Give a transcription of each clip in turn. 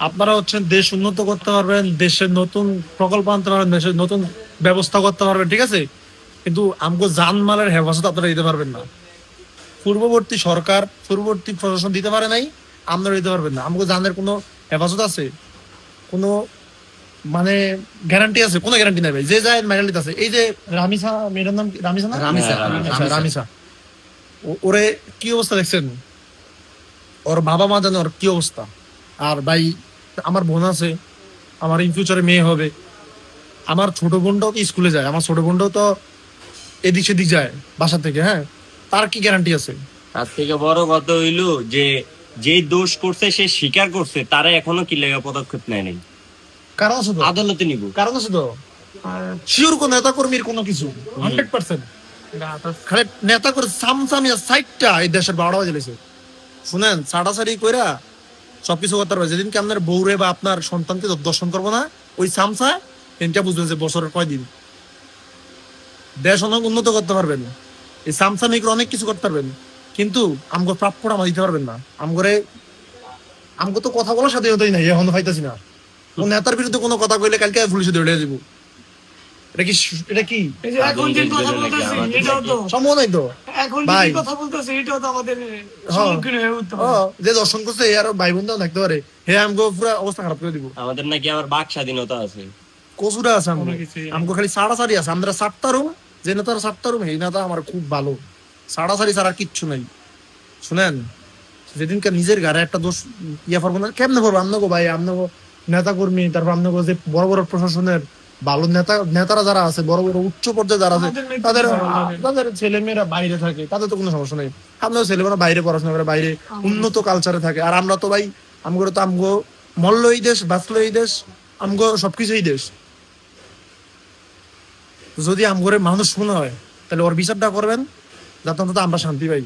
আপনারা হচ্ছেন দেশ উন্নত করতে পারবেন, দেশের নতুন প্রকল্প আনতে পারবেন, দেশের নতুন ব্যবস্থা করতে পারবেন, ঠিক আছে, কিন্তু আমগো জানমালের হেফাজত আপনারা দিতে পারবেন না। পূর্ববর্তী সরকার, পূর্ববর্তী প্রশাসন দিতে পারে নাই, আপনারা দিতে পারবেন না। আমগো জানের কোনো হেফাজত আছে? কোনো মানে গ্যারান্টি আছে? কোনো গ্যারান্টি নাই ভাই। যে যায় মেডালিত আছে। এই যে রামিসা, মেয়েটার নাম কি? রামিসা না? রামিসা, আচ্ছা, রামিসা। ওরে কি অবস্থা দেখছেন? ওর বাবা মা জানে ওর কি অবস্থা। আর ভাই আমার বোন আছে, আমার ইন ফিউচারে মেয়ে হবে। আমার ছোট বোনটাও তো স্কুলে যায়, আমার ছোট বোনটাও তো এদিক সেদিক যায় বাসা থেকে, হ্যাঁ, তার কি গ্যারান্টি আছে? তার থেকে বড় কথা হইলো যে যে দোষ করছে সে স্বীকার করছে, তারা এখনো কি লেগা পদক্ষেপ নেয় নাই, কারণ আছে তো, আদালতে নিব। কারণ আছে তো, শিওর কোন নেতা কর্মীর কোনো কিছু 100%। খালি নেতা করে সামসামিয়া সাইটটা এই দেশের 12টা বাজে লেছে। শুনেন, সাড়াসাড়ি কইরা সবকিছু করতে পারবে। যেদিনকে আপনার বউরে বা আপনার সন্তানকে দর্শন করবো না ওই সামসা, এটা বুঝবেন যে বছরের কয়দিন। দেশ অনেক উন্নত করতে পারবেন, এই সামসা মিক্র অনেক কিছু করতে পারবেন, কিন্তু আমগো প্রাপ্যটা আমার দিতে পারবেন না। আমগো তো কথা বলার স্বাধীনতাই নাই, এখন পাইতেছি না। কোন নেতার বিরুদ্ধে কোনো কথা কইলে কালকে পুলিশে ধরে যাবো। এটা কি, এটা কি এই যে এখন যে কথা বলতেছি এটাও তো, সম্ভব নাই তো এখন ভাই। যে কথা বলতেছি এটাও তো আমাদের সম্মুখীন হয়ে উঠতে হবে। যে দর্শন করছে আর ভাই বোনটাও থাকতে পারে, হে আমগো পুরো অবস্থা খারাপ করে দিব। আমাদের নাকি আবার বাক স্বাধীনতা আছে। কসুরা আছে আমগো, কোনো কিছুই নাই। আমগো খালি সাড়াসাড়ি আছে। আমরা সাতটারুম, যে নেতার সাতটারুম এই নেতা আমার খুব ভালো। সাড়াসাড়ি ছাড়া কিচ্ছু নাই। শুনেন, যেদিনকে নিজের গাড়ি একটা দোষ ইয়া করবো না, কেমনে করবো? আমনগো ভাই, আমনগো নেতা কর্মী, তারপর আমনগো যে বড় বড় প্রশাসনের ভালো নেতারা যারা আছে, বড় বড় উচ্চ পর্যায়ে যারা আছে, আমাদের নেতৃত্ব তাদের ভালো লাগে। তাদের ছেলে মেয়েরা বাইরে থাকে, তাদের তো কোনো সমস্যা নেই। আপনার ছেলেমেয়েরা বাইরে পড়াশোনা করে, বাইরে উন্নত কালচারে থাকে। আর আমরা তো ভাই, আমগো মল্ল এই দেশ, বাঁচলো এই দেশ, আমগো সবকিছু এই দেশ। যদি আমগরে মানুষ মনে হয়, তাহলে ওর বিচারটা করবেন, যাতে অন্তত আমরা শান্তি পাই।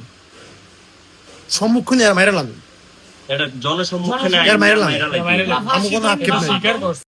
সম্মুখীন এর মাইরা লাগবে, এটা জনসম্মুখে এর মাইরা মাইরা লাগবে। লাগে। আমার কোনো আক্ষেপ নেই। স্বীকার করছে।